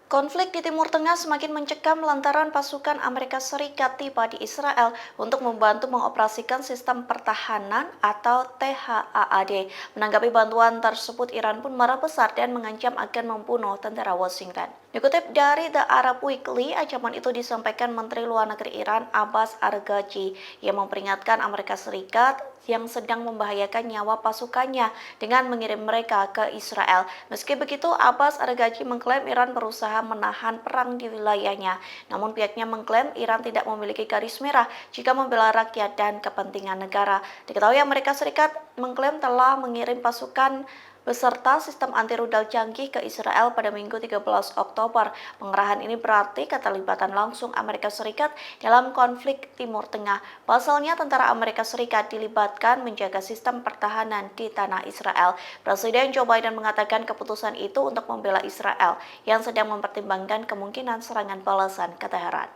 Konflik di Timur Tengah semakin mencekam lantaran pasukan Amerika Serikat tiba di Israel untuk membantu mengoperasikan sistem pertahanan atau THAAD. Menanggapi bantuan tersebut, Iran pun marah besar dan mengancam akan membunuh tentara Washington. Dikutip dari The Arab Weekly, ancaman itu disampaikan Menteri Luar Negeri Iran Abbas Araghchi yang memperingatkan Amerika Serikat yang sedang membahayakan nyawa pasukannya dengan mengirim mereka ke Israel. Meski begitu, Abbas Araghchi mengklaim Iran berusaha menahan perang di wilayahnya. Namun pihaknya mengklaim Iran tidak memiliki garis merah jika membela rakyat dan kepentingan negara. Diketahui Amerika Serikat mengklaim telah mengirim pasukan beserta sistem anti-rudal canggih ke Israel pada Minggu 13 Oktober. Pengerahan ini berarti keterlibatan langsung Amerika Serikat dalam konflik Timur Tengah. Pasalnya, tentara Amerika Serikat dilibatkan menjaga sistem pertahanan di tanah Israel. Presiden Joe Biden mengatakan keputusan itu untuk membela Israel yang sedang mempertimbangkan kemungkinan serangan balasan ke Teheran.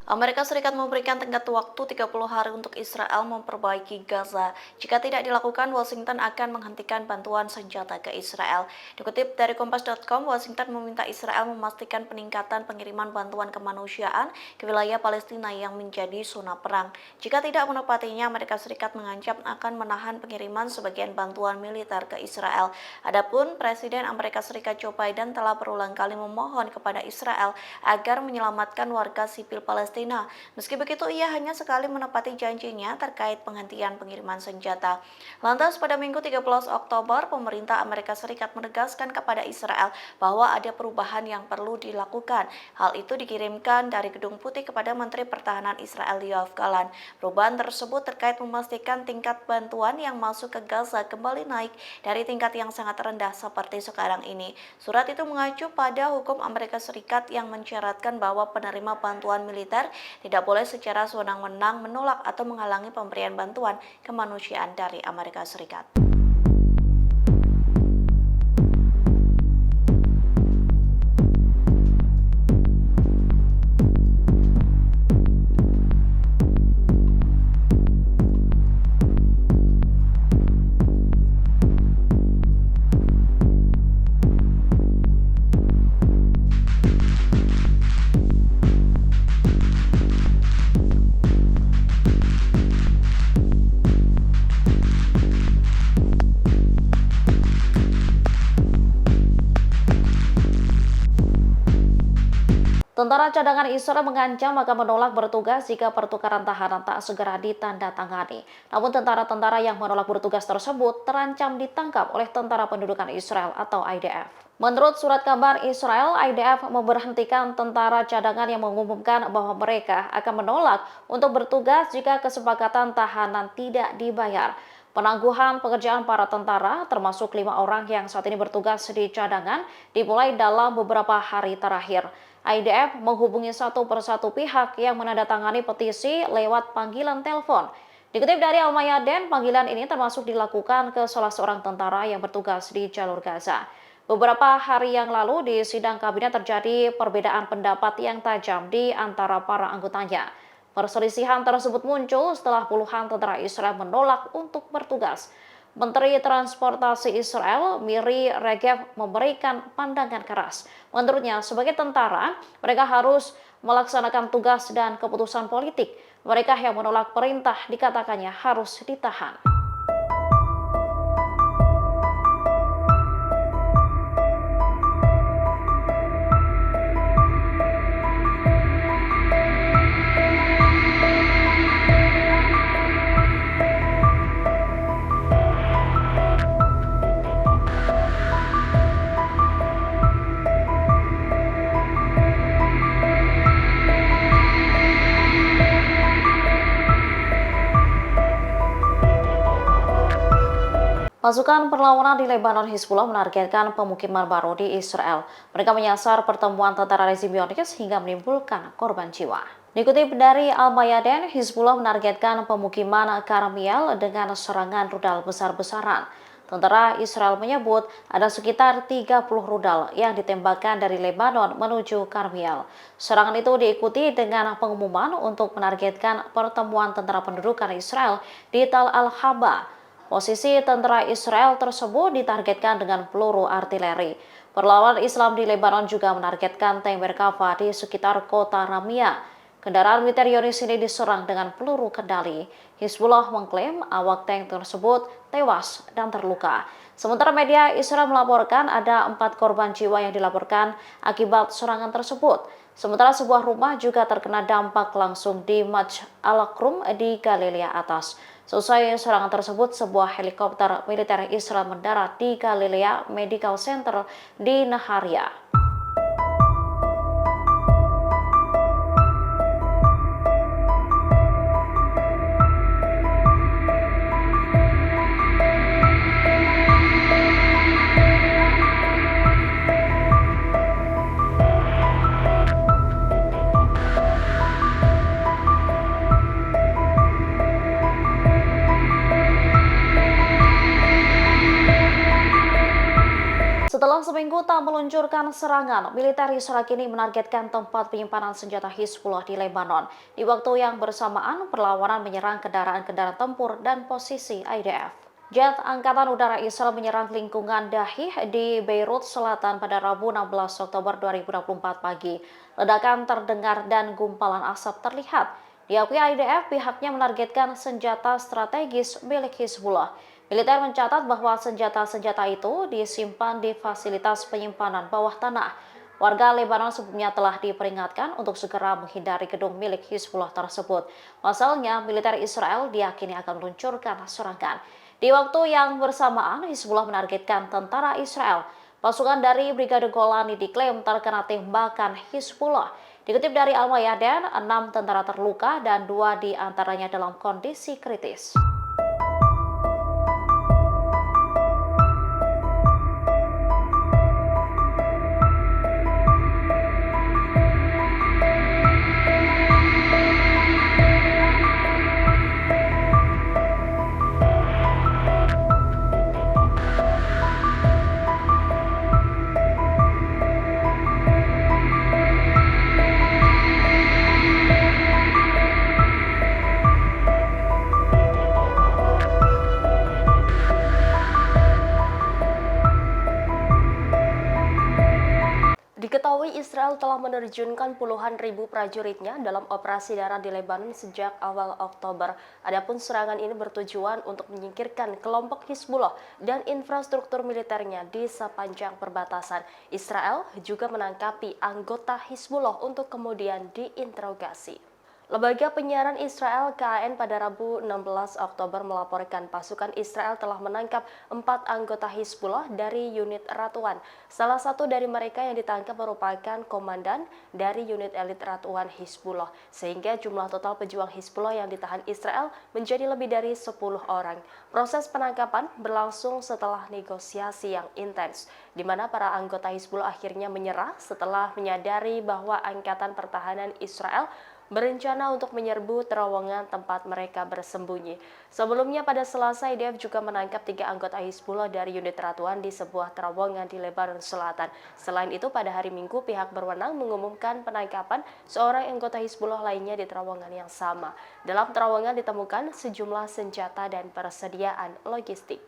Amerika Serikat memberikan tenggat waktu 30 hari untuk Israel memperbaiki Gaza. Jika tidak dilakukan, Washington akan menghentikan bantuan senjata ke Israel. Dikutip dari Kompas.com, Washington meminta Israel memastikan peningkatan pengiriman bantuan kemanusiaan ke wilayah Palestina yang menjadi zona perang. Jika tidak menepatinya, Amerika Serikat mengancam akan menahan pengiriman sebagian bantuan militer ke Israel. Adapun Presiden Amerika Serikat Joe Biden telah berulang kali memohon kepada Israel agar menyelamatkan warga sipil Palestina. Meski begitu, ia hanya sekali menepati janjinya terkait penghentian pengiriman senjata. Lantas pada Minggu 13 Oktober, pemerintah Amerika Serikat menegaskan kepada Israel bahwa ada perubahan yang perlu dilakukan. Hal itu dikirimkan dari Gedung Putih kepada Menteri Pertahanan Israel Yoav Gallant. Perubahan tersebut terkait memastikan tingkat bantuan yang masuk ke Gaza kembali naik dari tingkat yang sangat rendah seperti sekarang ini. Surat itu mengacu pada hukum Amerika Serikat yang mensyaratkan bahwa penerima bantuan militer tidak boleh secara sewenang-wenang menolak atau menghalangi pemberian bantuan kemanusiaan dari Amerika Serikat. Tentara cadangan Israel mengancam akan menolak bertugas jika pertukaran tahanan tak segera ditandatangani. Namun tentara-tentara yang menolak bertugas tersebut terancam ditangkap oleh Tentara Pendudukan Israel atau IDF. Menurut surat kabar Israel, IDF memberhentikan tentara cadangan yang mengumumkan bahwa mereka akan menolak untuk bertugas jika kesepakatan tahanan tidak dibayar. Penangguhan pekerjaan para tentara, termasuk 5 orang yang saat ini bertugas di cadangan, dimulai dalam beberapa hari terakhir. IDF menghubungi satu persatu pihak yang menandatangani petisi lewat panggilan telepon. Dikutip dari Al Mayadin, panggilan ini termasuk dilakukan ke salah seorang tentara yang bertugas di jalur Gaza. Beberapa hari yang lalu di sidang kabinet terjadi perbedaan pendapat yang tajam di antara para anggotanya. Perselisihan tersebut muncul setelah puluhan tentara Israel menolak untuk bertugas. Menteri Transportasi Israel, Miri Regev, memberikan pandangan keras. Menurutnya, sebagai tentara, mereka harus melaksanakan tugas dan keputusan politik. Mereka yang menolak perintah dikatakannya harus ditahan. Pasukan perlawanan di Lebanon Hizbullah menargetkan pemukiman baru di Israel. Mereka menyasar pertemuan tentara rezim Zionis hingga menimbulkan korban jiwa. Dikutip dari Al-Mayadin, Hizbullah menargetkan pemukiman Karmiel dengan serangan rudal besar-besaran. Tentara Israel menyebut ada sekitar 30 rudal yang ditembakkan dari Lebanon menuju Karmiel. Serangan itu diikuti dengan pengumuman untuk menargetkan pertemuan tentara pendudukan Israel di Tal Al-Haba. Posisi tentara Israel tersebut ditargetkan dengan peluru artileri. Perlawanan Islam di Lebanon juga menargetkan tank Merkava di sekitar kota Ramia. Kendaraan militer Zionis ini diserang dengan peluru kendali. Hizbullah mengklaim awak tank tersebut tewas dan terluka. Sementara media Israel melaporkan ada 4 korban jiwa yang dilaporkan akibat serangan tersebut. Sementara sebuah rumah juga terkena dampak langsung di Maj al-Krum di Galilea Atas. Selesai serangan tersebut, sebuah helikopter militer Israel mendarat di Galilea Medical Center di Naharia. Setelah seminggu tak meluncurkan serangan, militer Israel kini menargetkan tempat penyimpanan senjata Hizbullah di Lebanon. Di waktu yang bersamaan, perlawanan menyerang kendaraan-kendaraan tempur dan posisi IDF. Jet Angkatan Udara Israel menyerang lingkungan Dahih di Beirut Selatan pada Rabu 16 Oktober 2024 pagi. Ledakan terdengar dan gumpalan asap terlihat. Diakui IDF, pihaknya menargetkan senjata strategis milik Hizbullah. Militer mencatat bahwa senjata-senjata itu disimpan di fasilitas penyimpanan bawah tanah. Warga Lebanon sebelumnya telah diperingatkan untuk segera menghindari gedung milik Hizbullah tersebut. Pasalnya, militer Israel diyakini akan meluncurkan serangan. Di waktu yang bersamaan, Hizbullah menargetkan tentara Israel. Pasukan dari Brigade Golani diklaim terkena tembakan Hizbullah. Dikutip dari Al-Mayadin, 6 tentara terluka dan 2 diantaranya dalam kondisi kritis. Diketahui Israel telah menerjunkan puluhan ribu prajuritnya dalam operasi darat di Lebanon sejak awal Oktober. Adapun serangan ini bertujuan untuk menyingkirkan kelompok Hizbullah dan infrastruktur militernya di sepanjang perbatasan. Israel juga menangkapi anggota Hizbullah untuk kemudian diinterogasi. Lembaga penyiaran Israel KAN pada Rabu 16 Oktober melaporkan pasukan Israel telah menangkap 4 anggota Hizbullah dari unit Ratuan. Salah satu dari mereka yang ditangkap merupakan komandan dari unit elit Ratuan Hizbullah, sehingga jumlah total pejuang Hizbullah yang ditahan Israel menjadi lebih dari 10 orang. Proses penangkapan berlangsung setelah negosiasi yang intens, di mana para anggota Hizbullah akhirnya menyerah setelah menyadari bahwa Angkatan Pertahanan Israel berencana untuk menyerbu terowongan tempat mereka bersembunyi. Sebelumnya pada Selasa, IDF juga menangkap 3 anggota Hizbullah dari unit Ratuan di sebuah terowongan di Lebanon Selatan. Selain itu, pada hari Minggu, pihak berwenang mengumumkan penangkapan seorang anggota Hizbullah lainnya di terowongan yang sama. Dalam terowongan ditemukan sejumlah senjata dan persediaan logistik.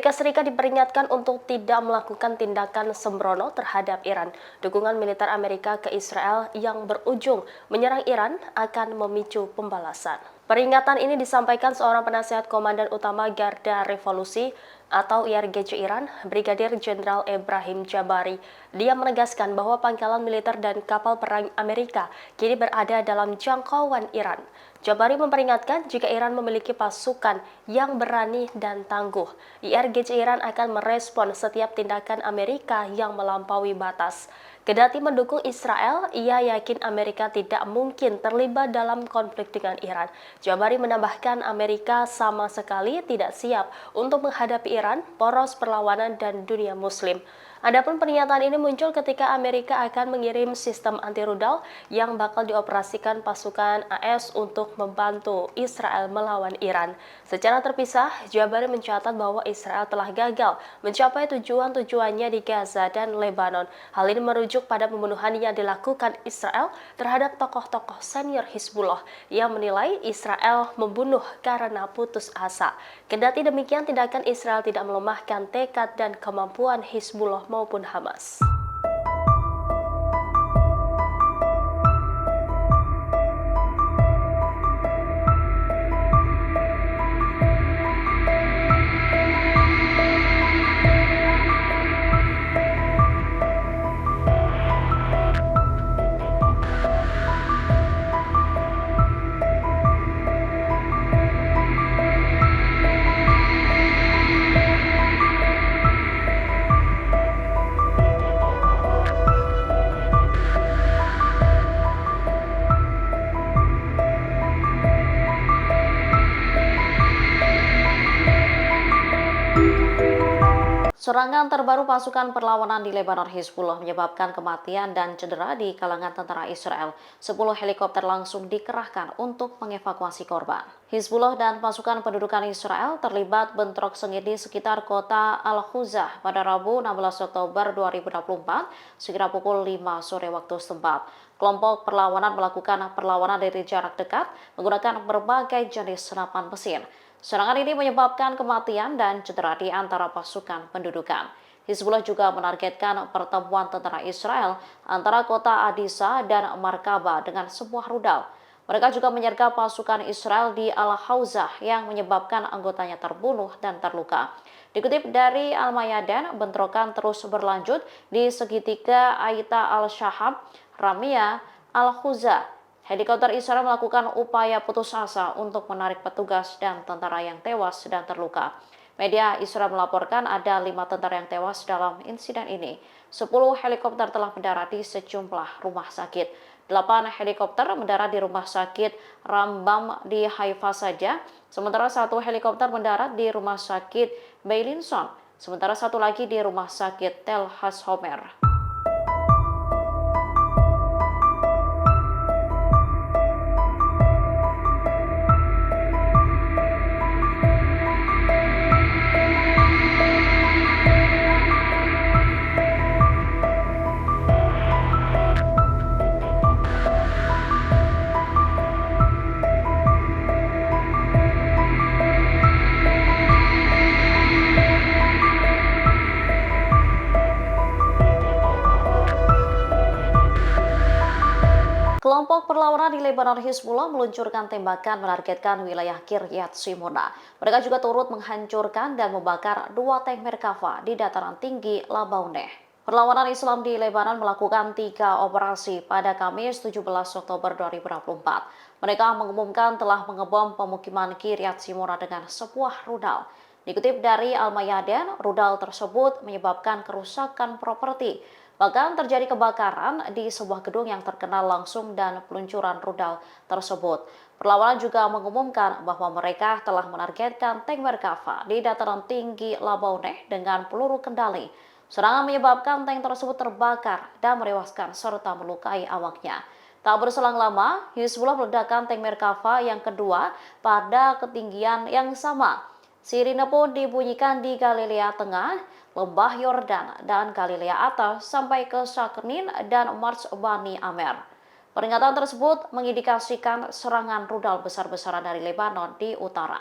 Amerika Serikat diperingatkan untuk tidak melakukan tindakan sembrono terhadap Iran. Dukungan militer Amerika ke Israel yang berujung menyerang Iran akan memicu pembalasan. Peringatan ini disampaikan seorang penasihat Komandan Utama Garda Revolusi atau IRGC Iran, Brigadir Jenderal Ebrahim Jabari. Dia menegaskan bahwa pangkalan militer dan kapal perang Amerika kini berada dalam jangkauan Iran. Jabari memperingatkan jika Iran memiliki pasukan yang berani dan tangguh, IRGC Iran akan merespon setiap tindakan Amerika yang melampaui batas. Kendati mendukung Israel, ia yakin Amerika tidak mungkin terlibat dalam konflik dengan Iran. Jabari menambahkan Amerika sama sekali tidak siap untuk menghadapi Iran, poros perlawanan dan dunia muslim. Adapun pernyataan ini muncul ketika Amerika akan mengirim sistem anti-rudal yang bakal dioperasikan pasukan AS untuk membantu Israel melawan Iran. Secara terpisah, Jabari mencatat bahwa Israel telah gagal mencapai tujuan-tujuannya di Gaza dan Lebanon. Hal ini merujuk pada pembunuhan yang dilakukan Israel terhadap tokoh-tokoh senior Hizbullah yang menilai Israel membunuh karena putus asa. Kendati demikian, tindakan Israel tidak melemahkan tekad dan kemampuan Hizbullah maupun Hamas. Serangan terbaru pasukan perlawanan di Lebanon Hizbullah menyebabkan kematian dan cedera di kalangan tentara Israel. 10 helikopter langsung dikerahkan untuk mengevakuasi korban. Hizbullah dan pasukan pendudukan Israel terlibat bentrok sengit di sekitar kota Al-Khuzah pada Rabu 16 Oktober 2024 sekira pukul 5 sore waktu setempat. Kelompok perlawanan melakukan perlawanan dari jarak dekat menggunakan berbagai jenis senapan mesin. Serangan ini menyebabkan kematian dan cedera di antara pasukan pendudukan. Hizbullah juga menargetkan pertemuan tentara Israel antara kota Adisa dan Markaba dengan sebuah rudal. Mereka juga menyergap pasukan Israel di Al-Hawzah yang menyebabkan anggotanya terbunuh dan terluka. Dikutip dari Al-Mayadan, bentrokan terus berlanjut di segitiga Aita Al-Shahab, Ramia, Al-Khuzah. Helikopter Israel melakukan upaya putus asa untuk menarik petugas dan tentara yang tewas dan terluka. Media Israel melaporkan ada 5 tentara yang tewas dalam insiden ini. 10 helikopter telah mendarat di sejumlah rumah sakit. 8 helikopter mendarat di rumah sakit Rambam di Haifa saja, sementara 1 helikopter mendarat di rumah sakit Beilinson, sementara 1 lagi di rumah sakit Tel Hashomer. Kelompok perlawanan di Lebanon Hizbullah meluncurkan tembakan menargetkan wilayah Kiryat Shimona. Mereka juga turut menghancurkan dan membakar 2 tank Merkava di dataran tinggi Labauneh. Perlawanan Islam di Lebanon melakukan 3 operasi pada Kamis 17 Oktober 2024. Mereka mengumumkan telah mengebom pemukiman Kiryat Shimona dengan sebuah rudal. Dikutip dari Al-Mayadan, rudal tersebut menyebabkan kerusakan properti. Bahkan terjadi kebakaran di sebuah gedung yang terkenal langsung dan peluncuran rudal tersebut. Perlawanan juga mengumumkan bahwa mereka telah menargetkan tank Merkava di dataran tinggi Labauneh dengan peluru kendali. Serangan menyebabkan tank tersebut terbakar dan menewaskan serta melukai awaknya. Tak berselang lama, Hizbullah meledakkan tank Merkava yang kedua pada ketinggian yang sama. Sirine pun dibunyikan di Galilea Tengah, Lembah Yordan, dan Galilea Atas sampai ke Saknin dan Mars Bani Amer. Peringatan tersebut mengindikasikan serangan rudal besar-besaran dari Lebanon di utara.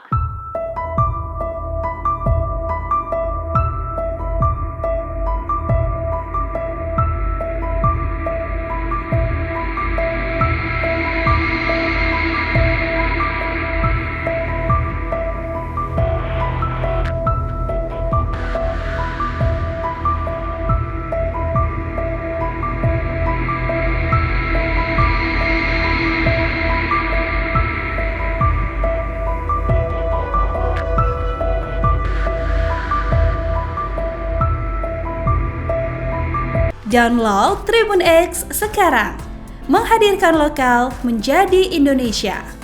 Download Tribun X sekarang. Menghadirkan lokal menjadi Indonesia.